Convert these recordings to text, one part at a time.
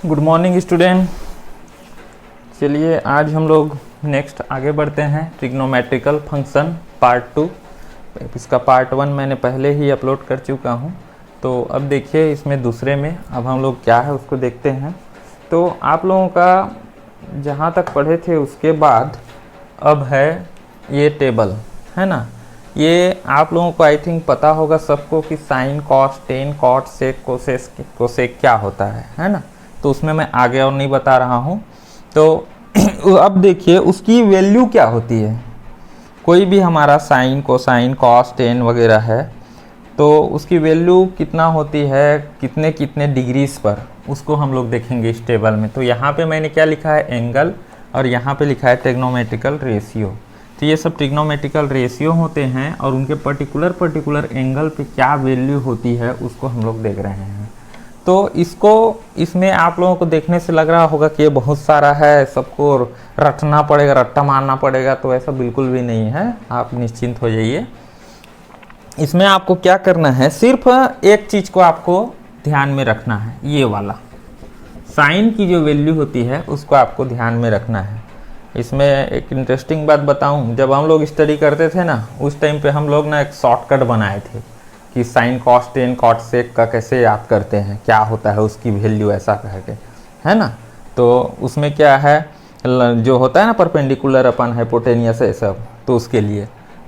Good morning student. चलिए आज हम लोग नेक्स्ट आगे बढ़ते हैं। Trigonometrical function part 2। इसका पार्ट 1 मैंने पहले ही अपलोड कर चुका हूं। तो अब देखिए इसमें दूसरे में अब हम लोग क्या है उसको देखते हैं। तो आप लोगों का जहां तक पढ़े थे उसके बाद अब है ये टेबल, है ना। ये आप लोगों को आई थिंक पता होगा सबको कि sign, cos, tan, cot, sec, cosec क्या होता है ना। तो उसमें मैं आगे और नहीं बता रहा हूँ। तो अब देखिए उसकी वैल्यू क्या होती है। कोई भी हमारा साइन, कोसाइन, कॉस, टेन वगैरह है तो उसकी वैल्यू कितना होती है, कितने कितने डिग्रीज पर, उसको हम लोग देखेंगे इस टेबल में। तो यहाँ पे मैंने क्या लिखा है, एंगल, और यहाँ पे लिखा है ट्रिग्नोमेट्रिकल रेशियो। तो ये सब ट्रिग्नोमेट्रिकल रेशियो होते हैं और उनके पर्टिकुलर एंगल पे क्या वैल्यू होती है उसको हम लोग देख रहे हैं। तो इसमें आप लोगों को देखने से लग रहा होगा कि ये बहुत सारा है, सबको रटना पड़ेगा, रट्टा मारना पड़ेगा। तो ऐसा बिल्कुल भी नहीं है, आप निश्चिंत हो जाइए। इसमें आपको क्या करना है, सिर्फ एक चीज़ को आपको ध्यान में रखना है, ये वाला साइन की जो वैल्यू होती है उसको आपको ध्यान में रखना है। इसमें एक इंटरेस्टिंग बात बताऊं, जब हम लोग स्टडी करते थे ना उस टाइम पे हम लोग ना एक शॉर्टकट बनाए थे कि साइन, कॉस, टेन, कॉट, सेक का कैसे याद करते हैं, क्या होता है उसकी वैल्यू, ऐसा कह के, है ना। तो उसमें क्या है, जो होता है ना परपेंडिकुलर अपन हाइपोटेनियस है सब, तो उसके लिए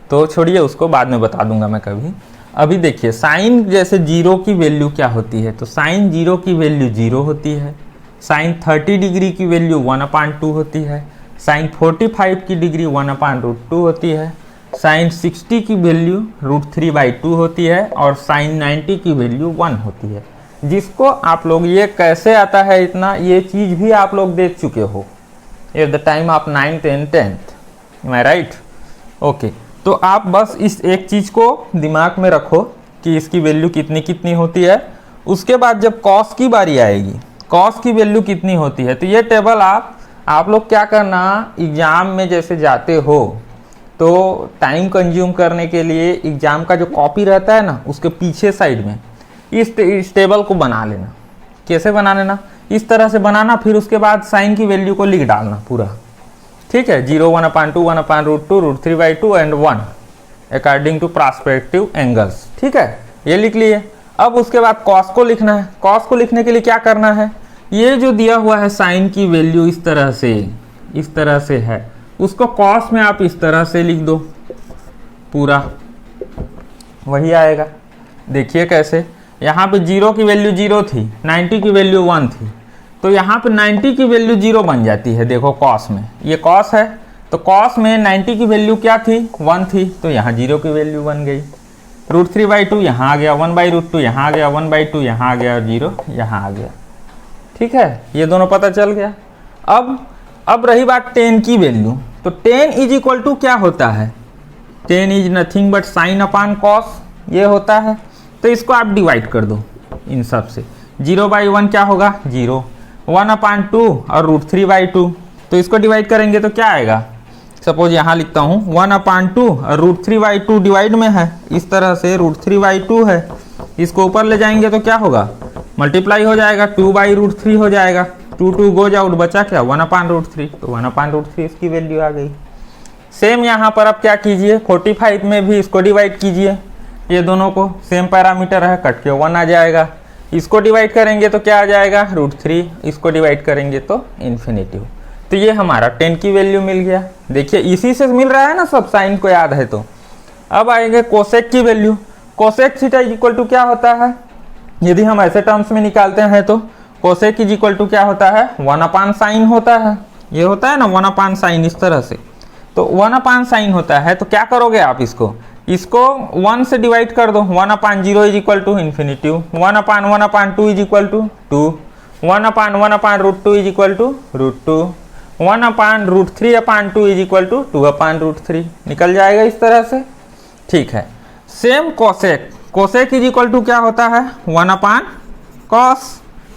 तो छोड़िए, उसको बाद में बता दूंगा मैं कभी। अभी देखिए साइन जैसे जीरो की वैल्यू क्या होती है, तो साइन जीरो की वैल्यू 0 होती है। साइन 30 डिग्री की वैल्यू 1/2 होती है। साइन 45 की डिग्री 1/√2 होती है। साइन 60 की वैल्यू √3/2 होती है और साइन 90 की वैल्यू 1 होती है। जिसको आप लोग, ये कैसे आता है इतना, ये चीज़ भी आप लोग देख चुके हो at the time of 9th and 10th, am I right? Okay, तो आप बस इस एक चीज़ को दिमाग में रखो कि इसकी वैल्यू कितनी कितनी होती है। उसके बाद जब कॉस की बारी आएगी, कॉस की वैल्यू कितनी होती है, तो ये टेबल आप लोग क्या करना, एग्जाम में जैसे जाते हो तो टाइम कंज्यूम करने के लिए एग्जाम का जो कॉपी रहता है ना उसके पीछे साइड में इस टेबल को बना लेना। कैसे बना लेना, इस तरह से बनाना, फिर उसके बाद साइन की वैल्यू को लिख डालना पूरा, ठीक है। 0, 1/2, 1/√2, √3/2 and 1 according to prospective angles, ठीक है, ये लिख लिए। अब उसके बाद कॉस को लिखना है। कॉस को लिखने के लिए क्या करना है, ये जो दिया हुआ है साइन की वैल्यू इस तरह से है, उसको कॉस में आप इस तरह से लिख दो, पूरा वही आएगा। देखिए कैसे, यहाँ पे 0 की वैल्यू 0 थी, 90 की वैल्यू 1 थी, तो यहाँ पे 90 की वैल्यू 0 बन जाती है। देखो कॉस में, ये कॉस है तो कॉस में 90 की वैल्यू क्या थी, 1 थी, तो यहाँ 0 की वैल्यू बन गई। √3/2 यहाँ आ गया, 1/√2 यहाँ आ गया, 1/2 यहाँ आ गया और 0 यहाँ आ गया, ठीक है। ये दोनों पता चल गया। अब रही बात टेन की वैल्यू, तो टेन इज इक्वल टू क्या होता है, tan is nothing but sine upon cos, ये होता है। तो इसको आप डिवाइड कर दो इन सब से। 0/1 क्या होगा, 0, 1/2 और √3/2, तो इसको डिवाइड करेंगे तो क्या आएगा, सपोज यहाँ लिखता हूँ 1/2 और √3/2 डिवाइड में है, इस तरह से √3/2 है, इसको ऊपर ले जाएंगे तो क्या होगा, मल्टीप्लाई हो जाएगा, 2/√3 हो जाएगा, 2 गोज आउट, बचा क्या 1/√3, तो 1/√3 इसकी वैल्यू आ गई। सेम यहाँ पर आप क्या कीजिए, 45 में भी इसको डिवाइड कीजिए, ये दोनों को सेम पैरामीटर है, कट के 1 आ जाएगा। इसको डिवाइड करेंगे तो क्या आ जाएगा, √3, इसको डिवाइड करेंगे तो इन्फिनिटिव। तो ये हमारा 10 की वैल्यू मिल गया। देखिए इसी से मिल रहा है ना सब, साइन को याद है तो। अब आएंगे कोसेक की value. Cosec theta is equal to क्या होता है, यदि हम ऐसे टर्म्स में निकालते हैं तो कोसेक इज इक्वल टू क्या होता है, 1/sin होता है। ये होता है ना 1/sin, इस तरह से, तो 1/sin होता है। तो क्या करोगे आप, इसको 1 से डिवाइड कर दो, 1/0 is equal to infinitive, 1/1/2 is equal to 2, 1/1/√2 is equal to √2, 1/√3/2 is equal to 2/√3, निकल जाएगा इस तरह से, ठीक है। Same cosec, cosec is equal to क्या होता है, 1/cos।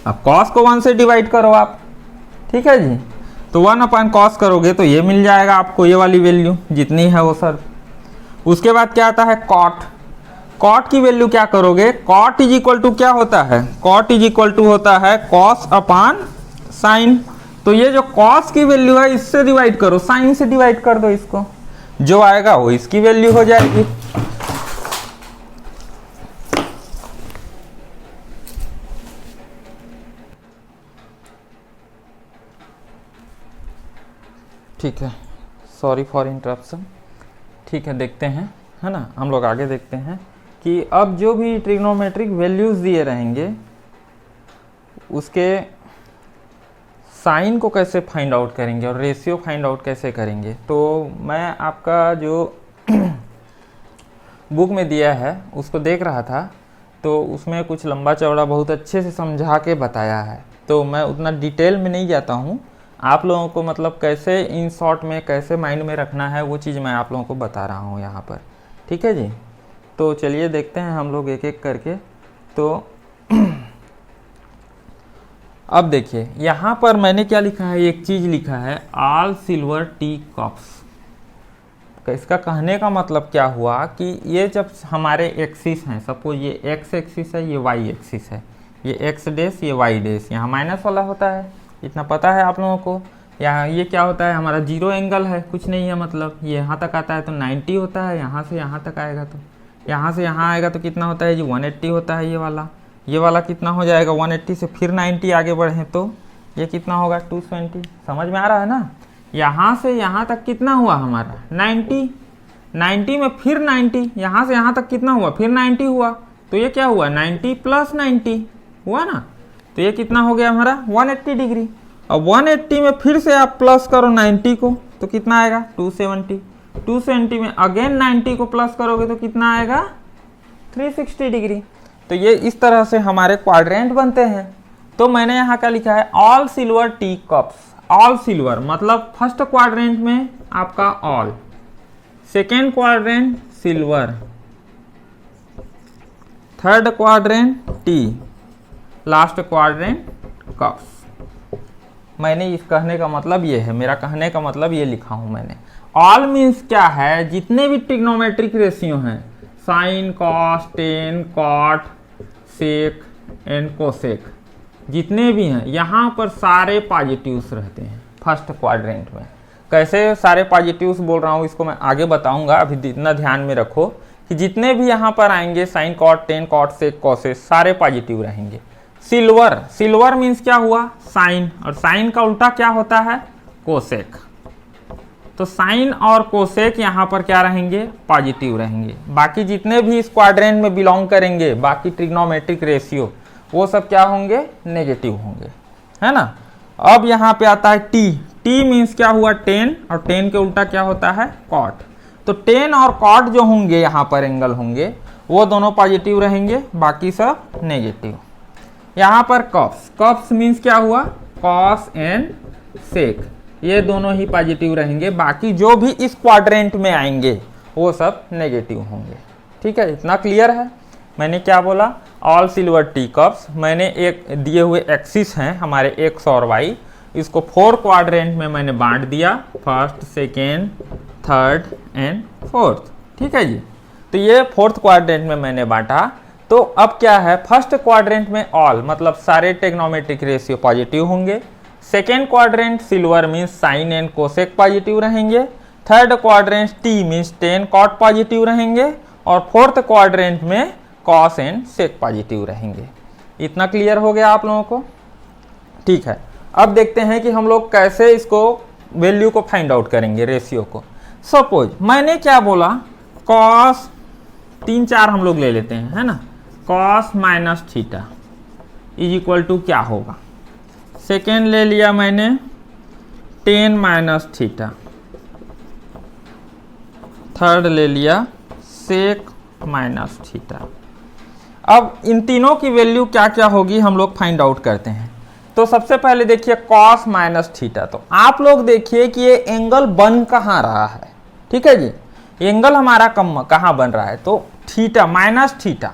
अब cos को 1 से डिवाइड करो आप, ठीक है जी, तो 1/cos करोगे तो ये मिल जाएगा आपको, ये वाली वैल्यू जितनी है वो सर। उसके बाद क्या आता है कॉट, कॉट की वैल्यू क्या करोगे, कॉट इज इक्वल टू क्या होता है, कॉट इज इक्वल टू होता है cos/sin साइन, तो ये जो कॉस की वैल्यू है इससे डिवाइड करो, साइन से डिवाइड कर दो इसको, जो आएगा वो इसकी वैल्यू हो जाएगी। ठीक है, सॉरी फॉर इंटरप्शन। ठीक है, देखते हैं, है ना, हम लोग आगे देखते हैं कि अब जो भी ट्रिग्नोमेट्रिक वैल्यूज दिए रहेंगे उसके साइन को कैसे फाइंड आउट करेंगे और रेशियो फाइंड आउट कैसे करेंगे। तो मैं आपका जो बुक में दिया है उसको देख रहा था, तो उसमें कुछ लंबा चौड़ा बहुत अच्छे से समझा के बताया है, तो मैं उतना डिटेल में नहीं जाता हूँ। आप लोगों को मतलब कैसे इन शॉर्ट में कैसे माइंड में रखना है वो चीज़ मैं आप लोगों को बता रहा हूँ यहाँ पर। ठीक है जी, तो चलिए देखते हैं हम लोग एक एक करके। तो अब देखिए यहाँ पर मैंने क्या लिखा है, एक चीज़ लिखा है, ऑल सिल्वर टी कप्स। इसका कहने का मतलब क्या हुआ कि ये जब हमारे एक्सिस हैं, सपोज ये एक्स एक्सिस है, ये वाई एक्सिस है, ये एक्स डेस ये वाई डेस, यहाँ माइनस वाला होता है, इतना पता है आप लोगों को। यहाँ ये क्या होता है, हमारा जीरो एंगल है, कुछ नहीं है, मतलब ये यहाँ तक आता है तो 90 होता है, यहाँ से यहाँ तक आएगा तो यहाँ से यहाँ आएगा तो कितना होता है जी 180 होता है। ये वाला कितना हो जाएगा 180 से फिर 90 आगे बढ़े तो ये कितना होगा 220। समझ में आ रहा है ना। यहाँ से यहाँ तक कितना हुआ हमारा 90 में फिर 90, यहाँ से यहाँ तक कितना हुआ फिर 90 हुआ, तो ये क्या हुआ 90 प्लस 90 हुआ ना, तो ये कितना हो गया हमारा 180 डिग्री। अब 180 में फिर से आप प्लस करो 90 को तो कितना आएगा 270 में अगेन 90 को प्लस करोगे तो कितना आएगा 360 डिग्री। तो ये इस तरह से हमारे क्वाड्रेंट बनते हैं। तो मैंने यहाँ क्या लिखा है, all silver T cups. All silver मतलब फर्स्ट क्वाड्रेंट में आपका all, second quadrant silver, third quadrant T, last quadrant cups. मैंने इस कहने का मतलब ये है, मेरा कहने का मतलब ये लिखा हूं मैंने। ऑल मीन्स क्या है, जितने भी ट्रिग्नोमेट्रिक रेशियो हैं, sine cos tan cot sec and cosec, जितने भी हैं यहाँ पर सारे पॉजिटिव्स रहते हैं फर्स्ट क्वाड्रेंट में। कैसे सारे पॉजिटिव्स बोल रहा हूँ इसको मैं आगे बताऊंगा, अभी इतना ध्यान में रखो कि जितने भी यहाँ पर आएंगे sine cot tan cot sec cosec सारे पॉजिटिव रहेंगे। सिल्वर मीन्स क्या हुआ साइन, और साइन का उल्टा क्या होता है कोसेक। तो साइन और कोसेक यहाँ पर क्या रहेंगे पॉजिटिव रहेंगे। बाकी जितने भी इस क्वाड्रेंट में बिलोंग करेंगे, बाकी ट्रिग्नोमेट्रिक रेशियो वो सब क्या होंगे नेगेटिव होंगे, है ना। अब यहाँ पे आता है टी मीन्स क्या हुआ 10, और 10 के उल्टा क्या होता है कॉट। तो 10 और कॉट जो होंगे यहाँ पर एंगल होंगे वो दोनों पॉजिटिव रहेंगे, बाकी सब नेगेटिव। यहाँ पर कप्स मीन्स क्या हुआ कॉस एंड सेक, ये दोनों ही पॉजिटिव रहेंगे, बाकी जो भी इस क्वाड्रेंट में आएंगे वो सब नेगेटिव होंगे। ठीक है, इतना क्लियर है। मैंने क्या बोला, ऑल सिल्वर टी कप्स। मैंने एक दिए हुए एक्सिस हैं हमारे एक्स और वाई, इसको 4 क्वाड्रेंट में मैंने बांट दिया, first second third and fourth. ठीक है जी, तो ये 4th क्वाड्रेंट में मैंने बांटा। तो अब क्या है, फर्स्ट क्वाड्रेंट में ऑल मतलब सारे ट्रिग्नोमेट्रिक रेशियो पॉजिटिव होंगे, second quadrant silver means sine and cosec positive रहेंगे, third quadrant T means tan cot positive रहेंगे, और 4th क्वाड्रेंट में कॉस एंड सेक पॉजिटिव रहेंगे। इतना क्लियर हो गया आप लोगों को। ठीक है, अब देखते हैं कि हम लोग कैसे इसको वैल्यू को फाइंड आउट करेंगे रेशियो को। सपोज मैंने क्या बोला, कॉस 3-4 हम लोग ले लेते हैं, है ना, cos minus theta is equal to क्या होगा। सेकेंड ले लिया मैंने 10 माइनस थीटा, थर्ड ले लिया सेक माइनस थीटा। अब इन तीनों की वैल्यू क्या क्या होगी हम लोग फाइंड आउट करते हैं। तो सबसे पहले देखिए कॉस माइनस थीटा, तो आप लोग देखिए कि ये एंगल बन कहाँ रहा है। ठीक है जी, एंगल हमारा कहाँ बन रहा है, तो थीटा माइनस थीटा।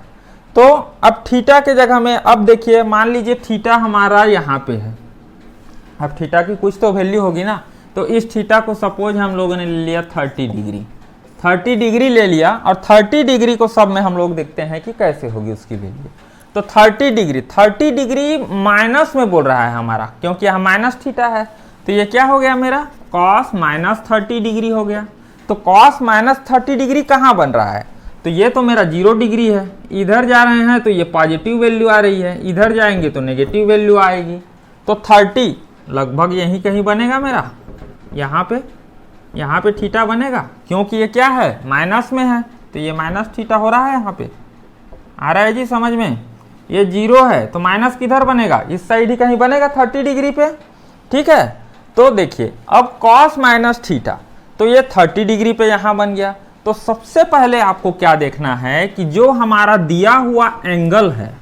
तो अब थीटा के जगह में अब देखिए, मान लीजिए थीटा हमारा यहाँ पे है, अब थीटा की कुछ तो वैल्यू होगी ना, तो इस थीटा को सपोज हम लोगों ने ले लिया 30 डिग्री। 30 डिग्री ले लिया और 30 डिग्री को सब में हम लोग देखते हैं कि कैसे होगी उसकी वैल्यू। तो 30 डिग्री माइनस में बोल रहा है हमारा, क्योंकि यहाँ माइनस थीटा है। तो ये क्या हो गया मेरा, कॉस माइनस 30 डिग्री हो गया। तो कॉस माइनस 30 डिग्री कहाँ बन रहा है, तो ये तो मेरा 0 डिग्री है। इधर जा रहे हैं तो ये पॉजिटिव वैल्यू आ रही है, इधर जाएंगे तो नेगेटिव वैल्यू आएगी। तो 30 लगभग यहीं कहीं बनेगा मेरा, यहाँ पे थीटा बनेगा, क्योंकि ये क्या है, माइनस में है, तो ये माइनस थीटा हो रहा है। यहाँ पे आ रहा है जी समझ में, ये 0 है तो माइनस किधर बनेगा, इस साइड ही कहीं बनेगा 30 डिग्री पे। ठीक है, तो देखिए अब कॉस माइनस थीटा, तो ये 30 डिग्री पे यहाँ बन गया। तो सबसे पहले आपको क्या देखना है कि जो हमारा दिया हुआ एंगल है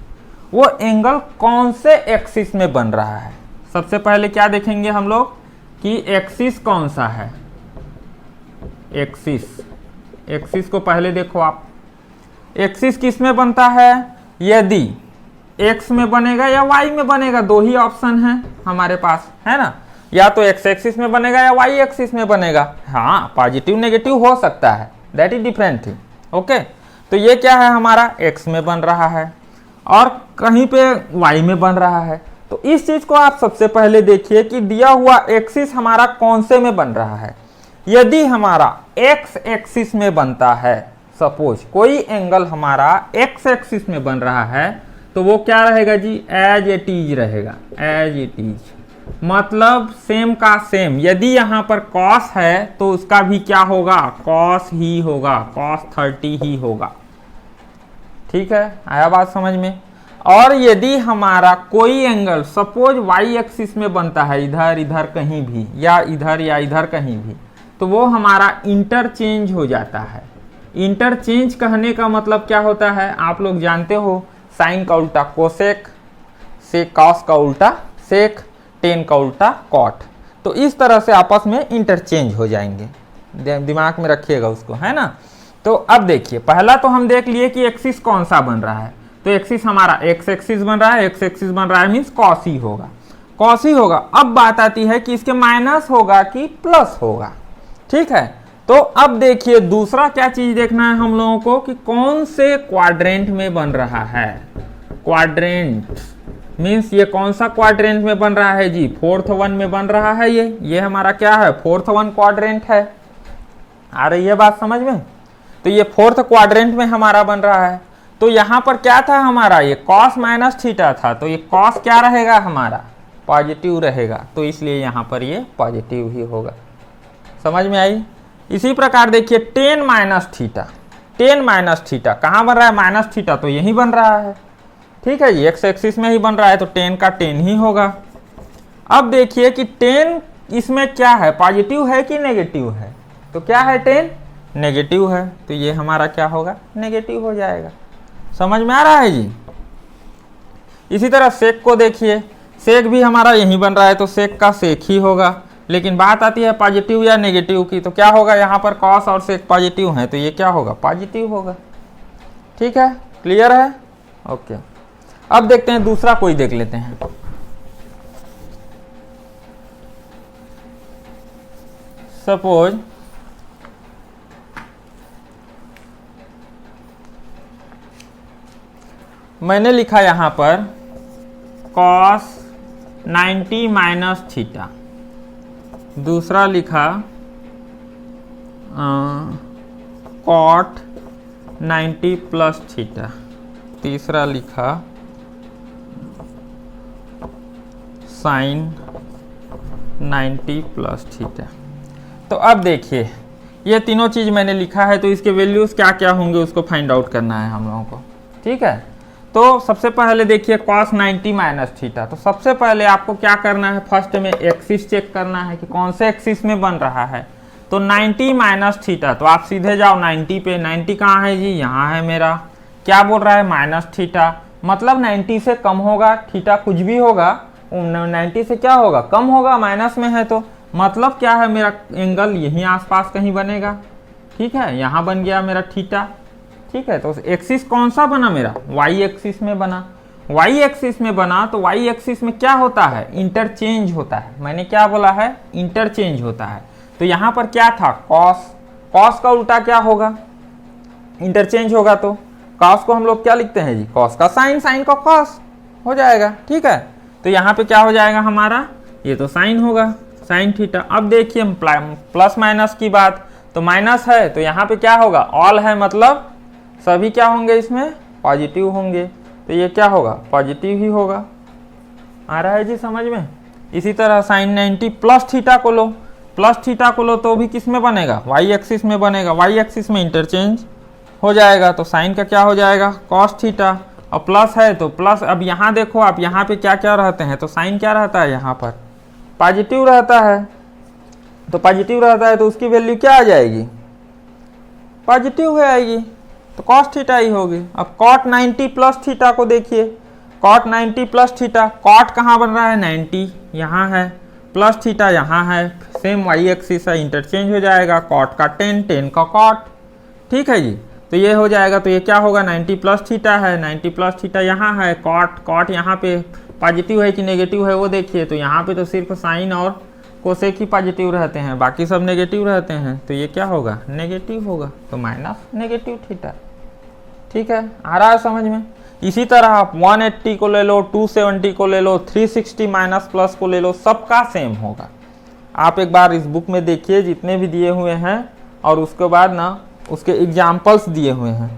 वो एंगल कौन से एक्सिस में बन रहा है। सबसे पहले क्या देखेंगे हम लोग कि एक्सिस कौन सा है। एक्सिस को पहले देखो आप, एक्सिस किस में बनता है, यदि एक्स में बनेगा या वाई में बनेगा, दो ही ऑप्शन है हमारे पास, है ना, या तो एक्स एक्सिस में बनेगा या वाई एक्सिस में बनेगा। हाँ, पॉजिटिव नेगेटिव हो सकता है, that is different thing. Okay, तो ये क्या है हमारा एक्स में बन रहा है और कहीं पे वाई में बन रहा है। तो इस चीज को आप सबसे पहले देखिए कि दिया हुआ एक्सिस हमारा कौन से में बन रहा है। यदि हमारा एक्स एक्सिस में बनता है, सपोज कोई एंगल हमारा एक्स एक्सिस में बन रहा है, तो वो क्या रहेगा जी, एज इट इज रहेगा, एज इट इज, मतलब सेम का सेम। यदि यहाँ पर कॉस है तो उसका भी क्या होगा, कॉस ही होगा, कॉस 30 ही होगा। ठीक है, आया बात समझ में। और यदि हमारा कोई एंगल सपोज वाई एक्सिस में बनता है, इधर इधर कहीं भी या इधर कहीं भी, तो वो हमारा इंटरचेंज हो जाता है। इंटरचेंज कहने का मतलब क्या होता है, आप लोग जानते हो, साइन का उल्टा कोसेक, सेक कॉस का उल्टा सेक, टेन का उल्टा कॉट। तो इस तरह से आपस में इंटरचेंज हो जाएंगे, दिमाग में रखिएगा उसको, है ना। तो अब देखिए, पहला तो हम देख लिए कि एक्सिस कौन सा बन रहा है। तो एक्सिस हमारा एक्स एक्सिस बन रहा है, एक्स एक्सिस बन रहा है मीन्स कॉस ही होगा, कॉस ही होगा। अब बात आती है कि इसके माइनस होगा कि प्लस होगा। ठीक है, तो अब देखिए दूसरा क्या चीज देखना है हम लोगों को कि कौन से क्वाड्रेंट में बन रहा है। क्वाड्रेंट मीन्स ये कौन सा क्वाड्रेंट में बन रहा है जी, 4th वन में बन रहा है। ये हमारा क्या है, 4th वन क्वाड्रेंट है। आ रही है बात समझ में। तो ये 4th क्वाड्रेंट में हमारा बन रहा है। तो यहाँ पर क्या था हमारा, ये कॉस माइनस थीटा था, तो ये कॉस क्या रहेगा हमारा, पॉजिटिव रहेगा, तो इसलिए यहाँ पर ये पॉजिटिव ही होगा। समझ में आई। इसी प्रकार देखिए टेन माइनस थीटा कहाँ बन रहा है, माइनस थीटा तो यही बन रहा है। ठीक है, ये एक्स एक्सिस में ही बन रहा है, तो टेन का टेन ही होगा। अब देखिए कि टेन इसमें क्या है, पॉजिटिव है कि नेगेटिव है, तो क्या है, टेन नेगेटिव है, तो ये हमारा क्या होगा, नेगेटिव हो जाएगा। समझ में आ रहा है जी। इसी तरह सेक को देखिए, सेक भी हमारा यही बन रहा है, तो सेक का सेक ही होगा। लेकिन बात आती है पॉजिटिव या नेगेटिव की, तो क्या होगा, यहाँ पर कॉस और सेक पॉजिटिव है, तो ये क्या होगा, पॉजिटिव होगा। ठीक है, क्लियर है। ओके, अब देखते हैं दूसरा कोई देख लेते हैं। सपोज मैंने लिखा यहां पर कॉस 90 माइनस थीटा, दूसरा लिखा कॉट 90 प्लस थीटा, तीसरा लिखा साइन 90 प्लस थीटा। तो अब देखिए ये तीनों चीज मैंने लिखा है, तो इसके वैल्यूज क्या क्या होंगे उसको फाइंड आउट करना है हम लोगों को। ठीक है, तो सबसे पहले देखिए कॉस 90 माइनस थीटा, तो सबसे पहले आपको क्या करना है, फर्स्ट में एक्सिस चेक करना है कि कौन से एक्सिस में बन रहा है। तो 90 माइनस थीटा, तो आप सीधे जाओ 90 पे। 90 कहाँ है जी, यहाँ है मेरा। क्या बोल रहा है, माइनस थीटा, मतलब 90 से कम होगा, थीटा कुछ भी होगा 90 से क्या होगा, कम होगा, माइनस में है, तो मतलब क्या है, मेरा एंगल यहीं आसपास कहीं बनेगा। ठीक है, यहाँ बन गया मेरा थीटा। ठीक है, तो एक्सिस कौन सा बना मेरा, वाई एक्सिस में बना। वाई एक्सिस में बना तो वाई एक्सिस में क्या होता है, इंटरचेंज होता है। मैंने क्या बोला है, इंटरचेंज होता है। तो यहाँ पर क्या था, कॉस, कॉस का उल्टा क्या होगा, इंटरचेंज होगा। तो कॉस को हम लोग क्या लिखते हैं जी, कॉस का साइन, साइन का कॉस हो जाएगा, ठीक है। तो यहाँ पे क्या हो जाएगा हमारा, ये तो साइन होगा, साइन थीटा। अब देखिए प्लस माइनस की बात, तो माइनस है तो यहाँ पे क्या होगा, ऑल है मतलब सभी क्या होंगे इसमें, पॉजिटिव होंगे। तो ये क्या होगा, पॉजिटिव ही होगा। आ रहा है जी समझ में। इसी तरह साइन 90 प्लस थीटा को लो, प्लस थीटा को लो तो भी किस में बनेगा, वाई एक्सिस में बनेगा, वाई एक्सिस में इंटरचेंज हो जाएगा। तो साइन का क्या हो जाएगा, कॉस थीटा, और प्लस है तो प्लस। अब यहाँ देखो आप, यहाँ पे क्या क्या रहते हैं, तो साइन क्या रहता है, यहाँ पर पॉजिटिव रहता है। तो पॉजिटिव रहता है तो उसकी वैल्यू क्या आ जाएगी, पॉजिटिव हो आएगी, तो कॉस थीटा ही होगी। अब कॉट 90 प्लस थीटा को देखिए, कॉट 90 प्लस थीटा, कॉट कहाँ बन रहा है, 90 यहाँ है, प्लस थीटा यहाँ है, सेम वाई एक्सिस है, इंटरचेंज हो जाएगा, कॉट का 10, 10 का कॉट, ठीक है जी। तो ये हो जाएगा, तो ये क्या होगा, 90 प्लस थीटा है, 90 प्लस थीटा यहाँ है, कॉट, कॉट यहाँ पे पॉजिटिव है कि नेगेटिव है वो देखिए। तो यहाँ पे तो सिर्फ साइन और कोसेक ही पॉजिटिव रहते हैं, बाकी सब नेगेटिव रहते हैं। तो ये क्या होगा, नेगेटिव होगा, तो माइनस नेगेटिव थीटा, ठीक है। आ रहा है समझ में। इसी तरह आप 180 को ले लो, 270 को ले लो, 360 माइनस प्लस को ले लो, सबका सेम होगा। आप एक बार इस बुक में देखिए जितने भी दिए हुए हैं, और उसके बाद ना उसके एग्जाम्पल्स दिए हुए हैं,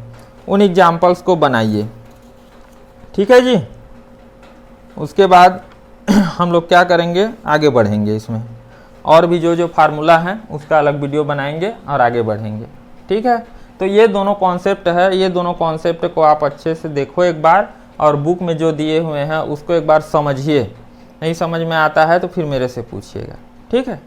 उन एग्जाम्पल्स को बनाइए, ठीक है जी। उसके बाद हम लोग क्या करेंगे, आगे बढ़ेंगे इसमें, और भी जो जो फार्मूला है उसका अलग वीडियो बनाएंगे और आगे बढ़ेंगे, ठीक है। तो ये दोनों कॉन्सेप्ट है, ये दोनों कॉन्सेप्ट को आप अच्छे से देखो एक बार, और बुक में जो दिए हुए हैं उसको एक बार समझिए। नहीं समझ में आता है तो फिर मेरे से पूछिएगा, ठीक है।